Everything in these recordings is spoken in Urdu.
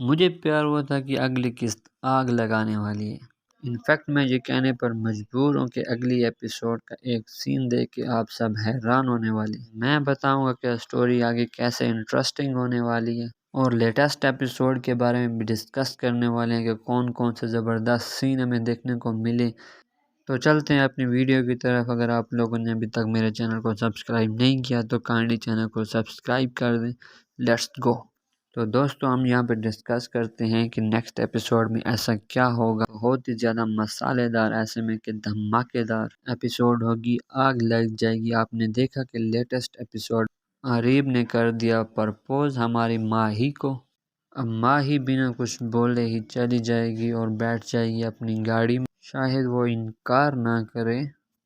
مجھے پیار ہوا تھا کہ اگلی قسط آگ لگانے والی ہے۔ انفیکٹ میں یہ کہنے پر مجبور ہوں کہ اگلی ایپیسوڈ کا ایک سین دیکھ کے آپ سب حیران ہونے والی ہیں۔ میں بتاؤں گا کہ اسٹوری آگے کیسے انٹرسٹنگ ہونے والی ہے اور لیٹسٹ ایپیسوڈ کے بارے میں بھی ڈسکس کرنے والے ہیں کہ کون کون سے زبردست سین ہمیں دیکھنے کو ملے۔ تو چلتے ہیں اپنی ویڈیو کی طرف۔ اگر آپ لوگوں نے ابھی تک میرے چینل کو سبسکرائب نہیں کیا تو کائنڈلی چینل کو سبسکرائب کر دیں۔ Let's go. تو دوستو ہم یہاں پہ ڈسکس کرتے ہیں کہ نیکسٹ ایپیسوڈ میں ایسا کیا ہوگا۔ بہت ہی زیادہ مسالے دار، ایسے میں کہ دھماکے دار ایپیسوڈ ہوگی، آگ لگ جائے گی۔ آپ نے دیکھا کہ لیٹسٹ ایپیسوڈ عریب نے کر دیا پرپوز ہماری ماہی کو۔ اب ماہی بنا کچھ بولے ہی چلی جائے گی اور بیٹھ جائے گی اپنی گاڑی میں۔ شاید وہ انکار نہ کرے،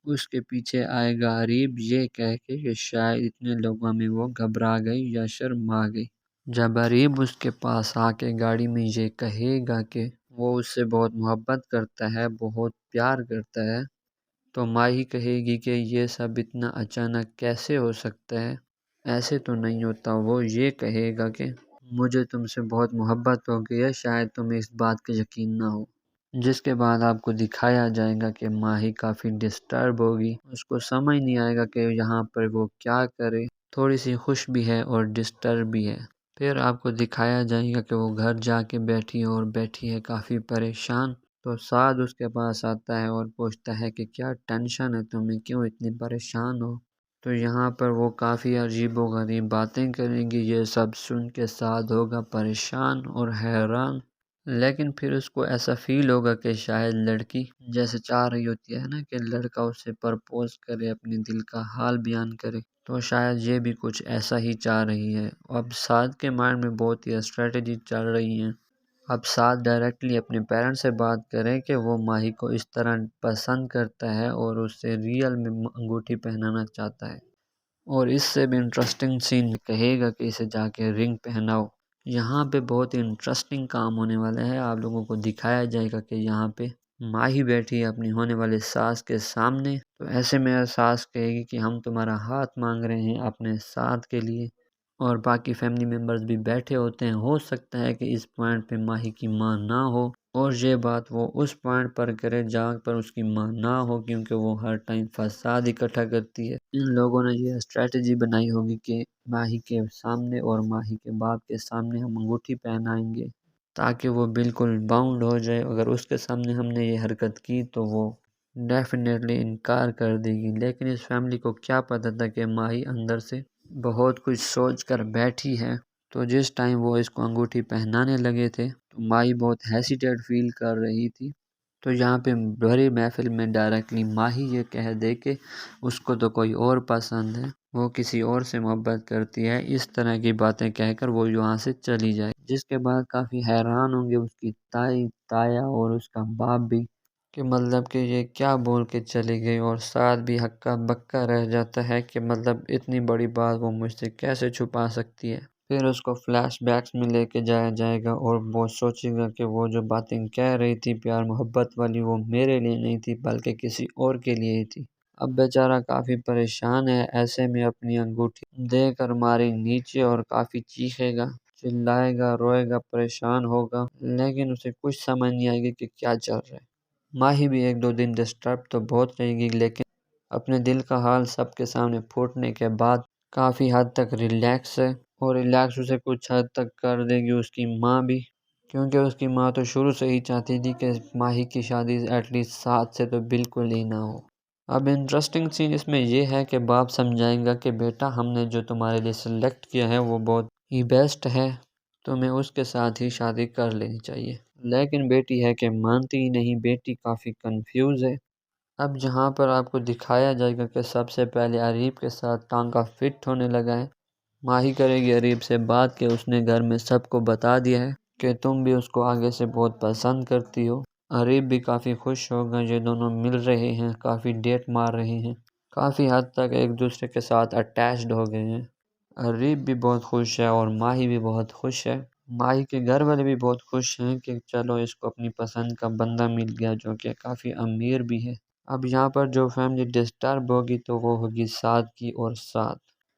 اس کے پیچھے آئے گا عریب یہ کہہ کے کہ شاید اتنے لوگوں میں وہ گھبرا گئی یا شرما گئی۔ جب عریب اس کے پاس آ کے گاڑی میں یہ کہے گا کہ وہ اس سے بہت محبت کرتا ہے، بہت پیار کرتا ہے، تو ماہی کہے گی کہ یہ سب اتنا اچانک کیسے ہو سکتا ہے، ایسے تو نہیں ہوتا۔ وہ یہ کہے گا کہ مجھے تم سے بہت محبت ہو گئی ہے، شاید تمہیں اس بات کا یقین نہ ہو۔ جس کے بعد آپ کو دکھایا جائے گا کہ ماہی کافی ڈسٹرب ہوگی، اس کو سمجھ نہیں آئے گا کہ یہاں پر وہ کیا کرے، تھوڑی سی خوش بھی ہے اور ڈسٹرب بھی ہے۔ پھر آپ کو دکھایا جائے گا کہ وہ گھر جا کے بیٹھی ہے کافی پریشان۔ تو سعد اس کے پاس آتا ہے اور پوچھتا ہے کہ کیا ٹینشن ہے تمہیں، کیوں اتنی پریشان ہو۔ تو یہاں پر وہ کافی عجیب و غریب باتیں کریں گی۔ یہ سب سن کے سعد ہوگا پریشان اور حیران، لیکن پھر اس کو ایسا فیل ہوگا کہ شاید لڑکی جیسے چاہ رہی ہوتی ہے نا کہ لڑکا اسے پرپوز کرے، اپنے دل کا حال بیان کرے، تو شاید یہ بھی کچھ ایسا ہی چاہ رہی ہے۔ اب سعد کے مائنڈ میں بہت ہی اسٹریٹجی چل رہی ہیں۔ اب سعد ڈائریکٹلی اپنے پیرنٹس سے بات کریں کہ وہ ماہی کو اس طرح پسند کرتا ہے اور اس سے ریئل میں انگوٹھی پہنانا چاہتا ہے، اور اس سے بھی انٹرسٹنگ سین کہے گا کہ اسے جا کے رنگ پہناؤ۔ یہاں پہ بہت ہی انٹرسٹنگ کام ہونے والا ہے۔ آپ لوگوں کو دکھایا جائے گا کہ یہاں پہ ماہی بیٹھی ہے اپنی ہونے والے ساس کے سامنے، تو ایسے میں ساس کہے گی کہ ہم تمہارا ہاتھ مانگ رہے ہیں اپنے ساتھ کے لیے، اور باقی فیملی ممبرز بھی بیٹھے ہوتے ہیں۔ ہو سکتا ہے کہ اس پوائنٹ پہ ماہی کی ماں نہ ہو، اور یہ بات وہ اس پوائنٹ پر کرے جہاں پر اس کی ماں نہ ہو، کیونکہ وہ ہر ٹائم فساد اکٹھا کرتی ہے۔ ان لوگوں نے یہ اسٹریٹجی بنائی ہوگی کہ ماہی کے سامنے اور ماہی کے باپ کے سامنے ہم انگوٹھی پہنائیں گے تاکہ وہ بالکل باؤنڈ ہو جائے۔ اگر اس کے سامنے ہم نے یہ حرکت کی تو وہ ڈیفینیٹلی انکار کر دے گی، لیکن اس فیملی کو کیا پتہ تھا کہ ماہی اندر سے بہت کچھ سوچ کر بیٹھی ہے۔ تو جس ٹائم وہ اس کو انگوٹھی پہنانے لگے تھے تو ماہی بہت ہیسیٹیٹ فیل کر رہی تھی۔ تو یہاں پہ بڑی محفل میں ڈائریکٹلی ماہی یہ کہہ دے کہ اس کو تو کوئی اور پسند ہے، وہ کسی اور سے محبت کرتی ہے، اس طرح کی باتیں کہہ کر وہ یہاں سے چلی جائے۔ جس کے بعد کافی حیران ہوں گے اس کی تائی، تایا اور اس کا باپ بھی کہ مطلب کہ یہ کیا بول کے چلی گئی، اور ساتھ بھی ہکا بکا رہ جاتا ہے کہ مطلب اتنی بڑی بات وہ مجھ سے کیسے چھپا سکتی ہے۔ پھر اس کو فلیش بیکس میں لے کے جایا جائے گا اور وہ سوچے گا کہ وہ جو باتیں کہہ رہی تھی پیار محبت والی، وہ میرے لیے نہیں تھی بلکہ کسی اور کے لیے ہی تھی۔ اب بیچارہ کافی پریشان ہے، ایسے میں اپنی انگوٹھی دے کر مارے نیچے اور کافی چیخے گا، چلائے گا، روئے گا، پریشان ہوگا، لیکن اسے کچھ سمجھ نہیں آئے گی کہ کیا چل رہا ہے۔ ماہی بھی ایک دو دن ڈسٹرب تو بہت رہے گی، لیکن اپنے دل کا حال سب کے سامنے پھوٹنے کے بعد کافی حد تک ریلیکس ہے، اور ریلیکس اسے کچھ حد تک کر دے گی اس کی ماں بھی، کیونکہ اس کی ماں تو شروع سے ہی چاہتی تھی کہ ماہی کی شادی ایٹ لیسٹ سعد سے تو بالکل ہی نہ ہو۔ اب انٹرسٹنگ سین اس میں یہ ہے کہ باپ سمجھائیں گا کہ بیٹا ہم نے جو تمہارے لیے سلیکٹ کیا ہے وہ بہت ہی بیسٹ ہے، تمہیں اس کے ساتھ ہی شادی کر لینی چاہیے، لیکن بیٹی ہے کہ مانتی ہی نہیں، بیٹی کافی کنفیوز ہے۔ اب جہاں پر آپ کو دکھایا جائے گا کہ سب سے پہلے عریب کے ساتھ ٹانکا فٹ ہونے لگا ہے۔ ماہی کرے گی عریب سے بات کہ اس نے گھر میں سب کو بتا دیا ہے کہ تم بھی اس کو آگے سے بہت پسند کرتی ہو۔ عریب بھی کافی خوش ہوگا، یہ دونوں مل رہے ہیں، کافی ڈیٹ مار رہے ہیں، کافی حد تک ایک دوسرے کے ساتھ اٹیچڈ ہو گئے ہیں۔ عریب بھی بہت خوش ہے اور ماہی بھی بہت خوش ہے۔ ماہی کے گھر والے بھی بہت خوش ہیں کہ چلو اس کو اپنی پسند کا بندہ مل گیا جو کہ کافی امیر بھی ہے۔ اب یہاں پر جو فیملی ڈسٹرب ہوگی تو وہ ہوگی سعد کی اور سعد۔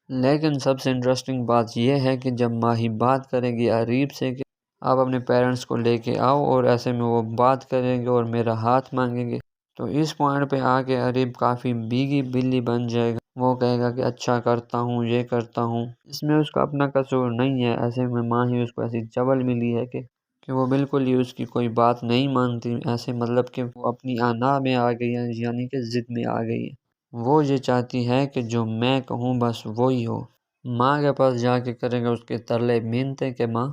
لیکن سب سے انٹرسٹنگ بات یہ ہے کہ جب ماہی بات کرے گی عریب سے کہ آپ اپنے پیرنٹس کو لے کے آؤ، اور ایسے میں وہ بات کریں گے اور میرا ہاتھ مانگیں گے۔ تو اس پوائنٹ پہ آ کے عریب کافی بیگی بلی بن جائے گا، وہ کہے گا کہ اچھا کرتا ہوں، یہ کرتا ہوں۔ اس میں اس کا اپنا قصور نہیں ہے، ایسے میں ماں ہی اس کو ایسی چبل ملی ہے کہ وہ بالکل ہی اس کی کوئی بات نہیں مانتی، ایسے مطلب کہ وہ اپنی انا میں آ گئی ہے، یعنی کہ ضد میں آ گئی ہے۔ وہ یہ چاہتی ہے کہ جو میں کہوں بس وہی ہو۔ ماں کے پاس جا کے کرے گا اس کے ترلے منتیں کہ ماں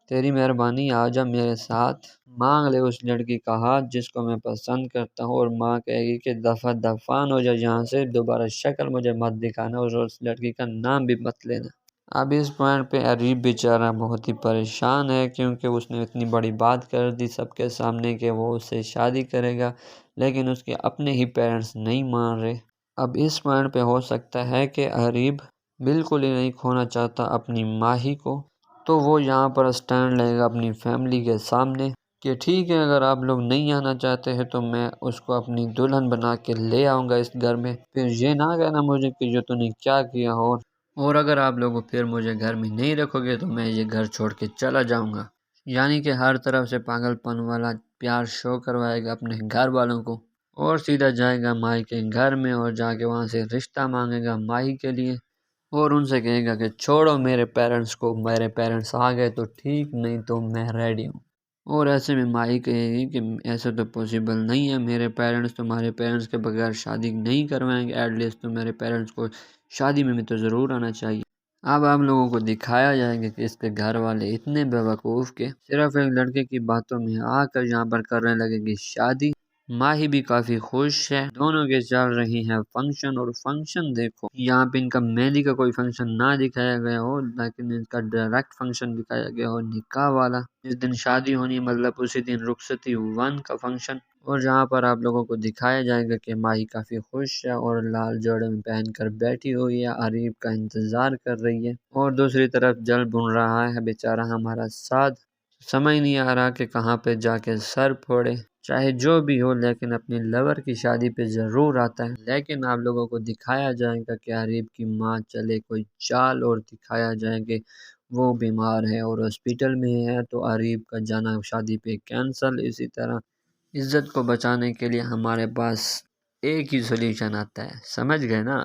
تیری مہربانی آ جا میرے ساتھ، مانگ لے اس لڑکی کا ہاتھ جس کو میں پسند کرتا ہوں، اور ماں کہے گی کہ دفعہ دفعان ہو جا یہاں سے، دوبارہ شکل مجھے مت دکھانا اور اس لڑکی کا نام بھی مت لینا۔ اب اس پوائنٹ پہ عریب بیچارہ بہت ہی پریشان ہے، کیونکہ اس نے اتنی بڑی بات کر دی سب کے سامنے کہ وہ اس سے شادی کرے گا، لیکن اس کے اپنے ہی پیرنٹس نہیں مان رہے۔ اب اس پوائنٹ پہ ہو سکتا ہے کہ عریب بالکل ہی نہیں کھونا چاہتا اپنی ماہی کو، تو وہ یہاں پر اسٹینڈ لے گا اپنی فیملی کے سامنے کہ ٹھیک ہے، اگر آپ لوگ نہیں آنا چاہتے ہیں تو میں اس کو اپنی دلہن بنا کے لے آؤں گا اس گھر میں، پھر یہ نہ کہنا مجھے کہ یہ تو نے کیا کیا ہو، اور اگر آپ لوگ پھر مجھے گھر میں نہیں رکھو گے تو میں یہ گھر چھوڑ کے چلا جاؤں گا۔ یعنی کہ ہر طرف سے پاگل پن والا پیار شو کروائے گا اپنے گھر والوں کو، اور سیدھا جائے گا مائی کے گھر میں اور جا کے وہاں سے رشتہ مانگے گا مائی کے لیے، اور ان سے کہے گا کہ چھوڑو میرے پیرنٹس کو، میرے پیرنٹس آ گئے تو ٹھیک، نہیں تو میں ریڈی ہوں۔ اور ایسے میں مائی کہے گی کہ ایسا تو پاسبل نہیں ہے، میرے پیرنٹس تمہارے پیرنٹس کے بغیر شادی نہیں کروائیں گے، ایٹ لیسٹ تو میرے پیرنٹس کو شادی میں تو ضرور آنا چاہیے۔ اب آپ لوگوں کو دکھایا جائے گا کہ اس کے گھر والے اتنے بیوقوف کہ صرف ایک لڑکے کی باتوں میں آ کر یہاں پر کرنے لگے گی شادی۔ ماہی بھی کافی خوش ہے، دونوں کے چل رہی ہیں فنکشن، اور فنکشن دیکھو یہاں پہ ان کا مہندی کا کوئی فنکشن نہ دکھایا گیا ہو، لیکن ان کا ڈائریکٹ فنکشن دکھایا گیا ہو نکاح والا، جس دن شادی ہونی مطلب اسی دن رخصتی 1 کا فنکشن، اور جہاں پر آپ لوگوں کو دکھایا جائے گا کہ ماہی کافی خوش ہے اور لال جوڑے میں پہن کر بیٹھی ہوئی ہے، عریب کا انتظار کر رہی ہے، اور دوسری طرف جل بن رہا ہے بیچارہ ہمارا ساتھ، سمجھ نہیں آ رہا کہ کہاں پہ جا کے سر پھوڑے، چاہے جو بھی ہو لیکن اپنی لور کی شادی پہ ضرور آتا ہے۔ لیکن آپ لوگوں کو دکھایا جائے گا کہ عریب کی ماں چلے کوئی چال، اور دکھایا جائے کہ وہ بیمار ہے اور ہاسپٹل میں ہے، تو عریب کا جانا شادی پہ کینسل۔ اسی طرح عزت کو بچانے کے لیے ہمارے پاس ایک ہی سولیوشن آتا ہے، سمجھ گئے نا؟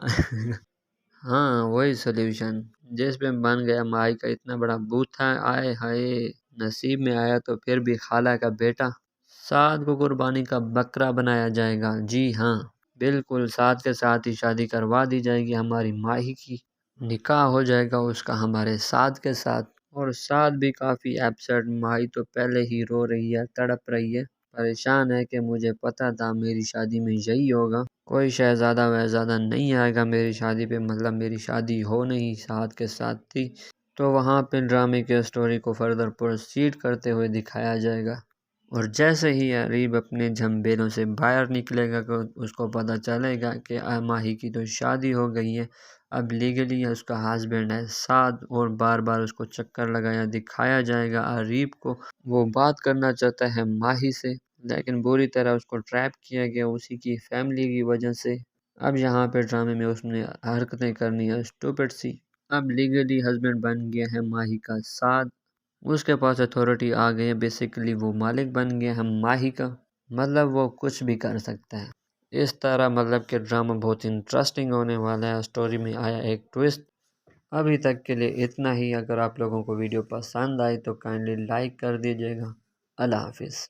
ہاں وہی سولیوشن جس پہ بن گیا مائی کا اتنا بڑا بوتھا، آئے ہائے نصیب میں آیا تو پھر بھی خالہ کا بیٹا، سعد کو قربانی کا بکرا بنایا جائے گا۔ جی ہاں بالکل، سعد کے ساتھ ہی شادی کروا دی جائے گی ہماری ماہی کی، نکاح ہو جائے گا اس کا ہمارے سعد کے ساتھ، اور سعد بھی کافی ایپسیٹ، ماہی تو پہلے ہی رو رہی ہے، تڑپ رہی ہے، پریشان ہے کہ مجھے پتا تھا میری شادی میں یہی ہوگا، کوئی شہزادہ وہزادہ نہیں آئے گا میری شادی پہ، مطلب میری شادی ہو نہیں سعد کے ساتھ تھی۔ تو وہاں پہ ڈرامے کے اسٹوری کو فردر پروسیڈ کرتے ہوئے دکھایا جائے گا، اور جیسے ہی عریب اپنے جھمبیلوں سے باہر نکلے گا کہ اس کو پتہ چلے گا کہ ماہی کی تو شادی ہو گئی ہے، اب لیگلی اس کا ہسبینڈ ہے سعد، اور بار بار اس کو چکر لگایا دکھایا جائے گا عریب کو، وہ بات کرنا چاہتا ہے ماہی سے لیکن بری طرح اس کو ٹریپ کیا گیا اسی کی فیملی کی وجہ سے۔ اب یہاں پہ ڈرامے میں اس نے حرکتیں کرنی ہے اسٹوپڈ سی، اب لیگلی ہسبینڈ بن گیا ہے ماہی کا سعد، اس کے پاس اتھارٹی آ گئی ہے، بیسیکلی وہ مالک بن گیا ہے ماہی کا، مطلب وہ کچھ بھی کر سکتا ہے۔ اس طرح مطلب کہ ڈرامہ بہت انٹرسٹنگ ہونے والا ہے، اسٹوری میں آیا ایک ٹویسٹ۔ ابھی تک کے لیے اتنا ہی، اگر آپ لوگوں کو ویڈیو پسند آئی تو کائنڈلی لائک کر دیجیے گا۔ اللہ حافظ۔